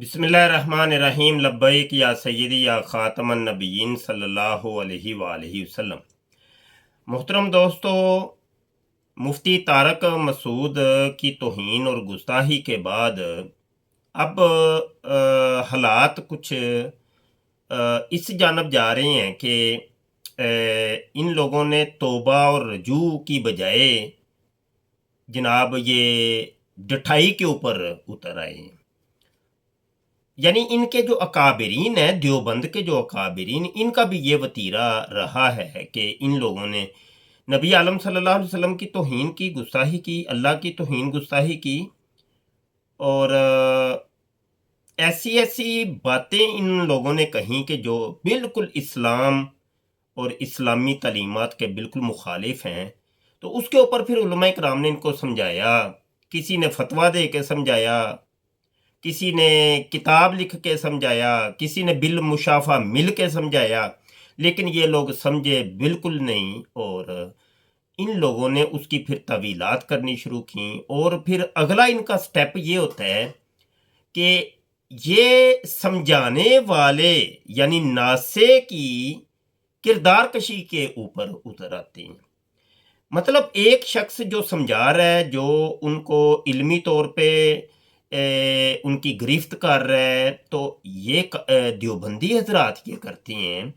बिस्मिल्लाहिर्रहमानिर्रहीम लब्बैक या सय्यदी या ख़ातमन नबिय्यीन सल्लल्लाहु अलैहि वसल्लम। मोहतरम दोस्तों, मुफ्ती तारक मसूद की तौहीन और गुस्ताही के बाद अब हालात कुछ इस जानब जा रहे हैं कि इन लोगों ने तौबा और रजू की बजाय जनाब ये डठाई के ऊपर उतर आए हैं। यानी इनके जो अकाबरीन हैं, देवबंद के जो अकाबरीन, इनका भी ये वतीरा रहा है कि इन लोगों ने नबी आलम सल्लल्लाहु अलैहि वसल्लम की तौहीन की, गुस्ताही की, अल्लाह की तौहीन गुस्ताही की और ऐसी ऐसी बातें इन लोगों ने कहीं कि जो बिल्कुल इस्लाम और इस्लामी तालीमात के बिल्कुल मुखालिफ हैं। तो उसके ऊपर फिर उलमा कराम ने इनको समझाया, किसी ने फतवा दे के समझाया, किसी ने किताब लिख के समझाया, किसी ने बिल मुशाफा मिल के समझाया, लेकिन ये लोग समझे बिल्कुल नहीं और इन लोगों ने उसकी फिर तवीलात करनी शुरू की। और फिर अगला इनका स्टेप ये होता है कि ये समझाने वाले यानी नासे की किरदार कशी के ऊपर उतर आते हैं। मतलब एक शख्स जो समझा रहा है, जो उनको इल्मी तौर पे उनकी गिरफ्त कर रहा है, तो ये देवबंदी हजरात ये करते हैं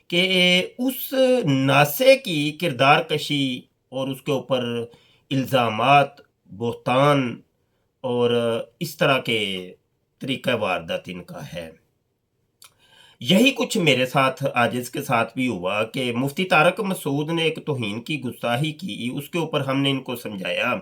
कि उस नासे की किरदार कशी और उसके ऊपर इल्ज़ामात, बोहतान और इस तरह के तरीक़ा वारदात इनका है। यही कुछ मेरे साथ आज इसके साथ भी हुआ कि मुफ्ती तारक मसूद ने एक तौहीन की गुस्ताही की, उसके ऊपर हमने इनको समझाया।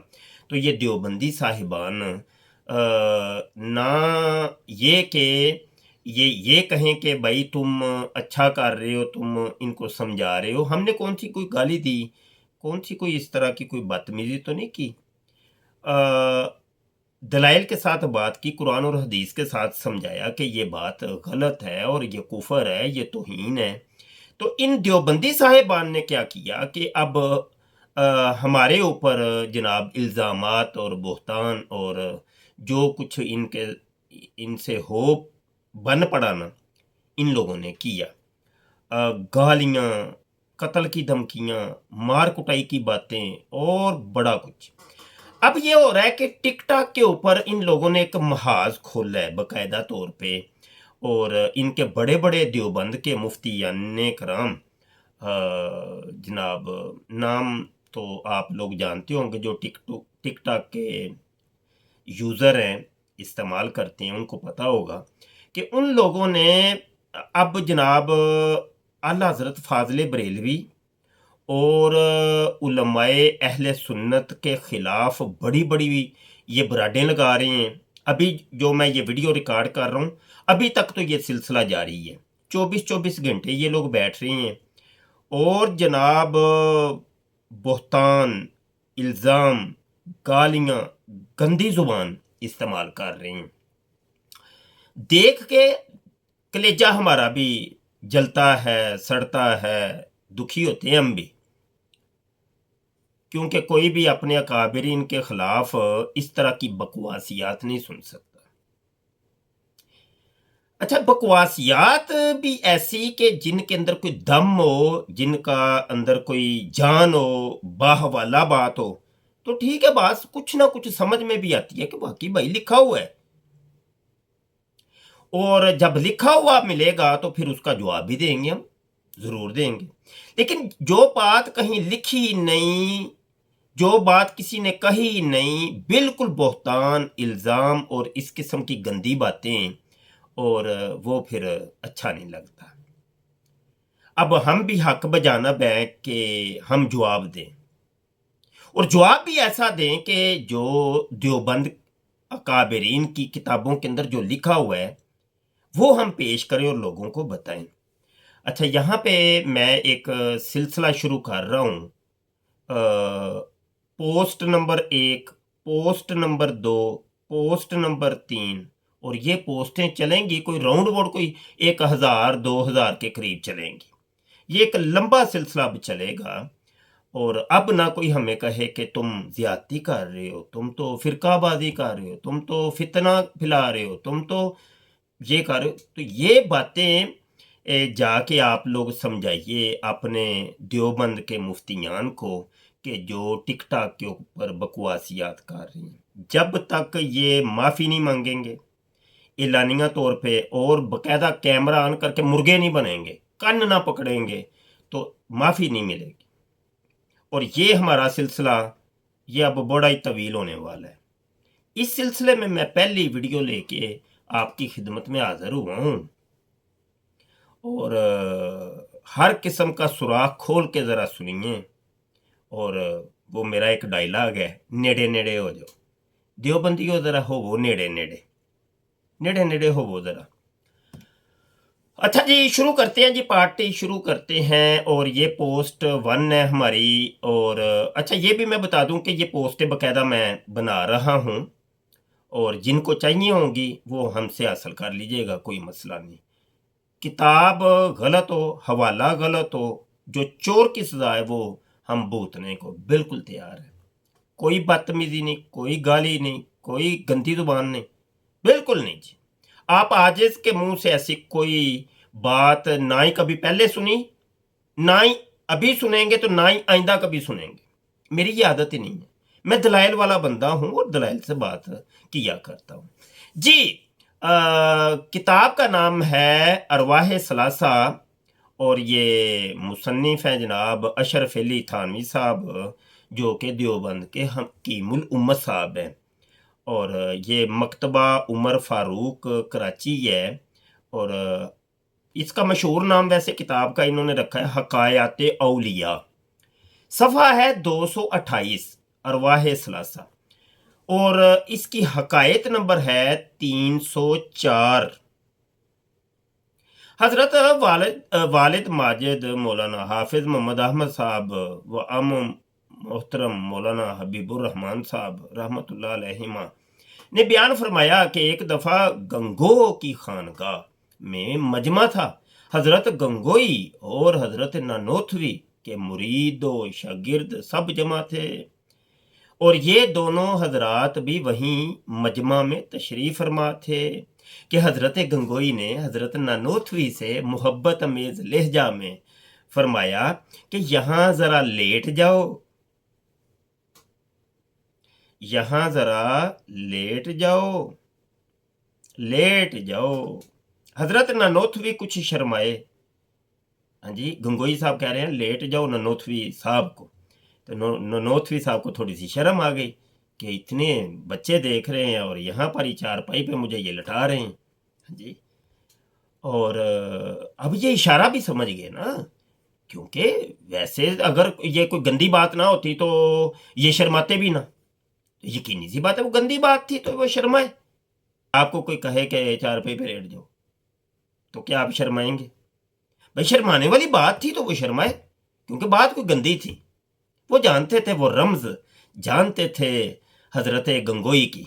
तो ये देवबंदी साहिबान ना ये कि ये कहें कि भाई तुम अच्छा कर रहे हो, तुम इनको समझा रहे हो, हमने कौन सी कोई गाली दी, कौन सी कोई इस तरह की कोई बदतमीजी तो नहीं की। दलाइल के साथ बात की, कुरान और हदीस के साथ समझाया कि ये बात गलत है और ये कुफर है, ये तौहीन है। तो इन देवबंदी साहिबान ने क्या किया कि अब हमारे ऊपर जनाब इल्ज़ामात और बोहतान और जो कुछ इनसे हो बन पड़ाना इन लोगों ने किया। गालियाँ, कत्ल की धमकियाँ, मार कुटाई की बातें और बड़ा कुछ। अब ये हो रहा है कि टिकटॉक के ऊपर इन लोगों ने एक महाज खोला है बाकायदा तौर पे और इनके बड़े बड़े देवबंद के मुफ्तियान कराम जनाब नाम तो आप लोग जानते होंगे, जो टिकटॉक के यूज़र हैं, इस्तेमाल करते हैं, उनको पता होगा कि उन लोगों ने अब जनाब आला हज़रत फ़ाज़िल बरेलवी और उलमाए अहले सुन्नत के ख़िलाफ़ बड़ी-बड़ी ये बराडें लगा रहे हैं। अभी जो मैं ये वीडियो रिकॉर्ड कर रहा हूँ, अभी तक तो ये सिलसिला जारी है। 24-24 घंटे ये लोग बैठ रहे हैं और जनाब बोहतान, इल्ज़ाम, गालियाँ, गंदी ज़ुबान इस्तेमाल कर रहे हैं। देख के कलेजा हमारा भी जलता है, सड़ता है, दुखी होते हैं हम भी। क्योंकि कोई भी अपने अकाबरीन के खिलाफ इस तरह की बकवासियात नहीं सुन सकता। अच्छा, बकवासियात भी ऐसी कि जिनके अंदर कोई दम हो, जिनका अंदर कोई जान हो, बाहवाला बात हो, तो ठीक है, बात कुछ ना कुछ समझ में भी आती है कि वाकई भाई लिखा हुआ है। और जब लिखा हुआ मिलेगा तो फिर उसका जवाब भी देंगे, हम ज़रूर देंगे। लेकिन जो बात कहीं लिखी नहीं, जो बात किसी ने कही नहीं, बिल्कुल बोहतान, इल्ज़ाम और इस किस्म की गंदी बातें, और वो फिर अच्छा नहीं लगता। अब हम भी हक बजाना है कि हम जवाब दें और जवाब भी ऐसा दें कि जो देवबंद अकाबरीन की किताबों के अंदर जो लिखा हुआ है वो हम पेश करें और लोगों को बताएं। अच्छा, यहाँ पे मैं एक सिलसिला शुरू कर रहा हूँ। Post number 1, post number 2, post number 3 और ये पोस्टें चलेंगी कोई राउंड अबाउट कोई 1000-2000 के करीब चलेंगी। ये एक लंबा सिलसिला अब चलेगा और अब ना कोई हमें कहे कि तुम ज्यादती कर रहे हो, तुम तो फिरकाबाजी कर रहे हो, तुम तो फितना फैला रहे हो, तुम तो ये कर, तो ये बातें जाके आप लोग समझाइए अपने देवबंद के मुफ्तियान को कि जो टिकटॉक के ऊपर बकवासियात कर रहे हैं, जब तक ये माफ़ी नहीं मांगेंगे एलानिया तौर पे और बकायदा कैमरा ऑन करके मुर्गे नहीं बनेंगे, कन्न ना पकड़ेंगे, तो माफ़ी नहीं मिलेगी। और ये हमारा सिलसिला ये अब बड़ा ही तवील होने वाला है। इस सिलसिले में मैं पहली वीडियो लेके आपकी खिदमत में हाजिर हुआ हूँ और हर किस्म का सुराख खोल के ज़रा सुनिए। और वो मेरा एक डायलॉग है, नेड़े नेड़े हो जाओ देवबंदियों, ज़रा हो वो नेड़े नेड़े, नेड़े नेड़े हो वो ज़रा। अच्छा जी, शुरू करते हैं जी, पार्टी शुरू करते हैं। और ये पोस्ट 1 है हमारी। और अच्छा ये भी मैं बता दूं कि ये पोस्टें बाकायदा मैं बना रहा हूं और जिनको चाहिए होंगी वो हमसे हासिल कर लीजिएगा, कोई मसला नहीं। किताब गलत हो, हवाला गलत हो, जो चोर की सजा है वो हम भुगतने को बिल्कुल तैयार है। कोई बदतमीजी नहीं, कोई गाली नहीं, कोई गंदी जुबान नहीं, बिल्कुल नहीं जी। आप आजिज के मुंह से ऐसी कोई बात ना ही कभी पहले सुनी, ना ही अभी सुनेंगे, तो ना ही आइंदा कभी सुनेंगे। मेरी ये आदत ही नहीं है। मैं दलाइल वाला बंदा हूं और दलाइल से बात किया करता हूं जी। किताब का नाम है अरवाह सलासा और ये मुसन्निफ हैं जनाब अशरफ अली थानवी साहब, जो कि देवबंद के हकीमुल उम्मत साहब हैं। और ये मकतबा उमर फारूक कराची है। और इसका मशहूर नाम वैसे किताब का इन्होंने रखा है हकायात औलिया। सफ़ा है 228 अरवाह सलासा। और इसकी हकायत नंबर है 304। हजरत वालिद माजिद मौलाना हाफिज मोहम्मद अहमद साहब व मोहतरम मौलाना हबीबुर रहमान साहब रहमतुल्लाह अलैहिमा ने बयान फरमाया कि एक दफ़ा गंगो की खानगाह में मजमा था। हजरत गंगोई और हजरत नानोथवी के मुरीद व शागिर्द सब जमा थे और ये दोनों हजरात भी वहीं मजमा में तशरीफ़ फरमा थे कि हजरत गंगोई ने हजरत नानोथवी से मोहब्बत अमेज़ लहजा में फरमाया कि यहाँ ज़रा लेट जाओ, यहाँ ज़रा लेट जाओ, लेट जाओ। हजरत नानोथवी कुछ शर्माए। हाँ जी, गंगोई साहब कह रहे हैं लेट जाओ ननोथवी साहब को, तो ननोथवी साहब को थोड़ी सी शर्म आ गई कि इतने बच्चे देख रहे हैं और यहाँ पर ही चारपाई पे मुझे ये लटा रहे हैं। हाँ जी। और अब ये इशारा भी समझ गए ना, क्योंकि वैसे अगर ये कोई गंदी बात ना होती तो ये शर्माते भी ना। यकीनी सी बात है वो गंदी बात थी तो वो शर्माए। आपको कोई कहे कि चारपाई पे लेट जाओ तो क्या आप शर्माएंगे? भाई शर्माने वाली बात थी तो वो शर्माए, क्योंकि बात कोई गंदी थी। वो जानते थे, वो रमज जानते थे हजरत गंगोई की।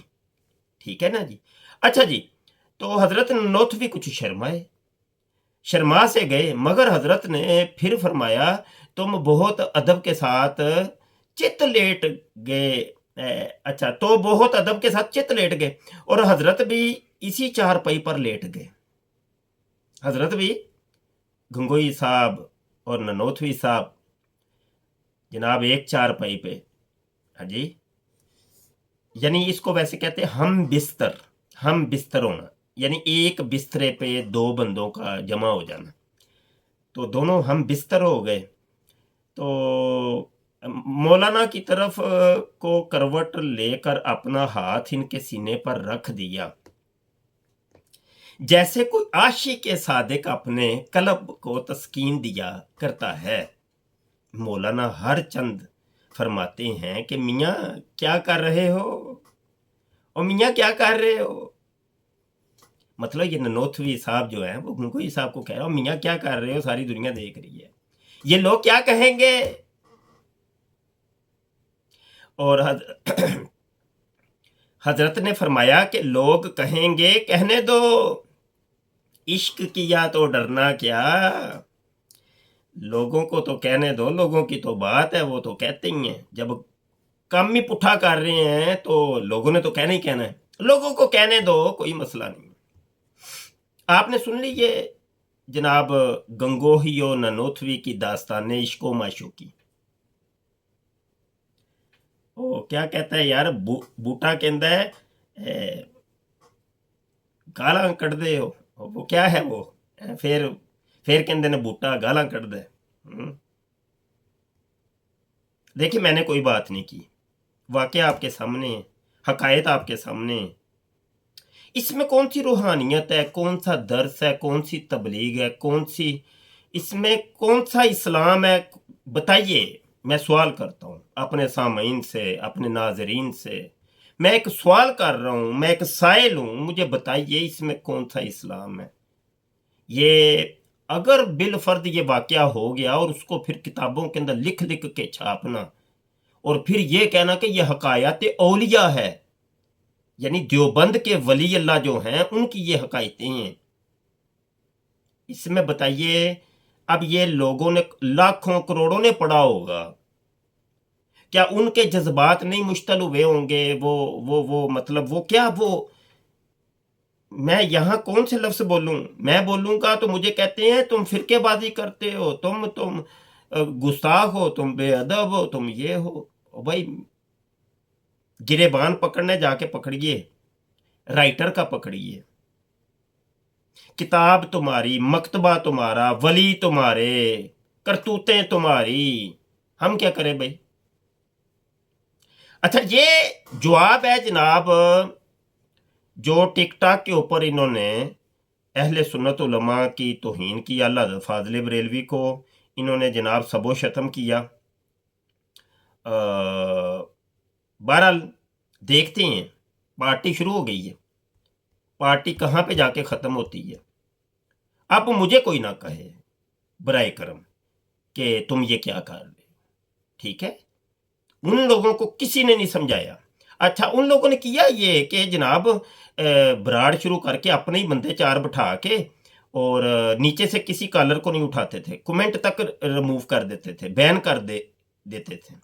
ठीक है ना जी। अच्छा जी, तो हजरत नौथवी कुछ शर्माए, शर्मा से गए, मगर हजरत ने फिर फरमाया तुम बहुत अदब के साथ चित लेट गए। अच्छा, तो बहुत अदब के साथ चित लेट गए और हजरत भी इसी चारपाई पर लेट गए। हजरत भी गंगोई साहब और ननोथवी साहब जनाब एक चारपाई पे। हाँ जी, यानी इसको वैसे कहते हैं हम बिस्तर होना, यानी एक बिस्तरे पे दो बंदों का जमा हो जाना। तो दोनों हम बिस्तर हो गए। तो मौलाना की तरफ को करवट लेकर अपना हाथ इनके सीने पर रख दिया, जैसे कोई आशिक सादिक अपने कल्ब को तस्कीन दिया करता है। मौलाना हर चंद फरमाते हैं कि मियाँ क्या कर रहे हो, और मियाँ क्या कर रहे हो। मतलब ये ननोथवी साहब जो है वो गंगोई साहब को कह रहा हो मियाँ क्या कर रहे हो, सारी दुनिया देख रही है, ये लोग क्या कहेंगे। और हजरत ने फरमाया कि लोग कहेंगे कहने दो, इश्क किया तो डरना क्या, लोगों को तो कहने दो, लोगों की तो बात है, वो तो कहते ही हैं। जब काम ही पुट्ठा कर रहे हैं तो लोगों ने तो कहना ही कहना है, लोगों को कहने दो, कोई मसला नहीं। آپ نے سن لی یہ جناب گنگوہی و ننوتوی کی داستان عشق و معشوقی؟ وہ کیا کہتا ہے یار، بوٹا کہندا ہے گالاں کٹ دے ہو، وہ کیا ہے وہ، پھر کہندے نے بوٹا گالاں کٹ دے۔ دیکھیں میں نے کوئی بات نہیں کی، واقعہ آپ کے سامنے ہے، حقائق آپ کے سامنے ہیں۔ اس میں کون سی روحانیت ہے، کون سا درس ہے، کون سی تبلیغ ہے، اس میں کون سا اسلام ہے؟ بتائیے، میں سوال کرتا ہوں اپنے سامعین سے، اپنے ناظرین سے، میں ایک سوال کر رہا ہوں، میں ایک سائل ہوں، مجھے بتائیے اس میں کون سا اسلام ہے؟ یہ اگر بالفرد یہ واقعہ ہو گیا اور اس کو پھر کتابوں کے اندر لکھ کے چھاپنا اور پھر یہ کہنا کہ یہ حقائق اولیاء ہے، یعنی دیوبند کے ولی اللہ جو ہیں ان کی یہ حقائقیں ہیں، اس میں بتائیے اب یہ لوگوں نے لاکھوں کروڑوں نے پڑھا ہوگا، کیا ان کے جذبات نہیں مشتعل ہوئے ہوں گے؟ وہ مطلب وہ کیا، وہ میں یہاں کون سے لفظ بولوں؟ میں بولوں گا تو مجھے کہتے ہیں تم فرقے بازی کرتے ہو، تم گستاخ ہو، تم بے ادب ہو، تم یہ ہو۔ بھائی گریبان پکڑنے جا کے پکڑیے، رائٹر کا پکڑیے، کتاب تمہاری، مکتبہ تمہارا، ولی تمہارے، کرتوتیں تمہاری، ہم کیا کریں بھائی؟ اچھا یہ جواب ہے جناب جو ٹک ٹاک کے اوپر انہوں نے اہل سنت علماء کی توہین کی، اللہ فاضل بریلوی کو انہوں نے جناب سب و شتم کیا۔ بہرحال دیکھتے ہیں، پارٹی شروع ہو گئی ہے، پارٹی کہاں پہ جا کے ختم ہوتی ہے؟ اب مجھے کوئی نہ کہے برائے کرم کہ تم یہ کیا کر رہے، ٹھیک ہے؟ ان لوگوں کو کسی نے نہیں سمجھایا۔ اچھا ان لوگوں نے کیا یہ کہ جناب براڑ شروع کر کے اپنے ہی بندے چار بٹھا کے اور نیچے سے کسی کالر کو نہیں اٹھاتے تھے، کمنٹ تک ریموو کر دیتے تھے، بین کر دیتے تھے،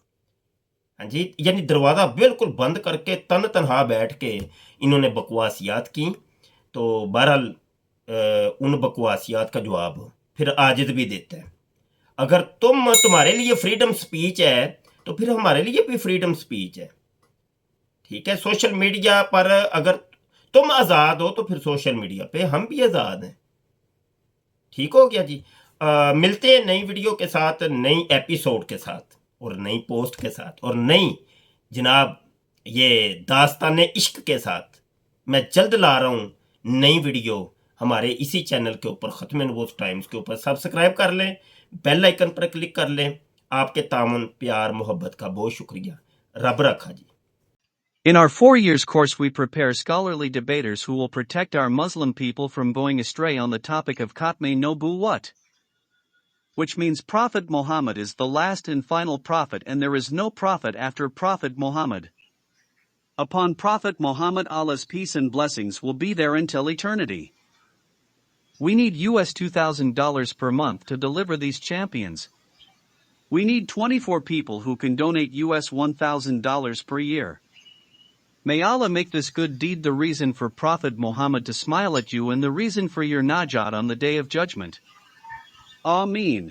ہاں جی، یعنی دروازہ بالکل بند کر کے تنہا بیٹھ کے انہوں نے بکواسیات کی۔ تو بہرحال ان بکواسیات کا جواب پھر عاجز بھی دیتا ہے۔ اگر تمہارے لیے فریڈم سپیچ ہے تو پھر ہمارے لیے بھی فریڈم سپیچ ہے، ٹھیک ہے؟ سوشل میڈیا پر اگر تم آزاد ہو تو پھر سوشل میڈیا پہ ہم بھی آزاد ہیں، ٹھیک ہو گیا جی؟ ملتے ہیں نئی ویڈیو کے ساتھ، نئی ایپیسوڈ کے ساتھ اور نئی پوسٹ کے ساتھ اور نئی جناب یہ داستان عشق کے ساتھ۔ میں جلد لا رہا ہوں نئی ویڈیو ہمارے اسی چینل کے اوپر، ختم نبوت ٹائمز کے اوپر۔ سبسکرائب کر لیں، بیل آئیکن پر کلک کر لیں۔ آپ کے تعاون، پیار، محبت کا بہت شکریہ، رب رکھا جی۔ In our 4 years course we prepare scholarly debaters who will protect our Muslim people from going astray on the topic of Khatme Nubuwwat. Which means Prophet Muhammad is the last and final prophet and there is no prophet after Prophet Muhammad. Upon Prophet Muhammad Allah's peace and blessings will be there until eternity. We need US $2,000 per month to deliver these champions. We need 24 people who can donate US $1,000 per year. May Allah make this good deed the reason for Prophet Muhammad to smile at you and the reason for your najat on the Day of Judgment. Ameen.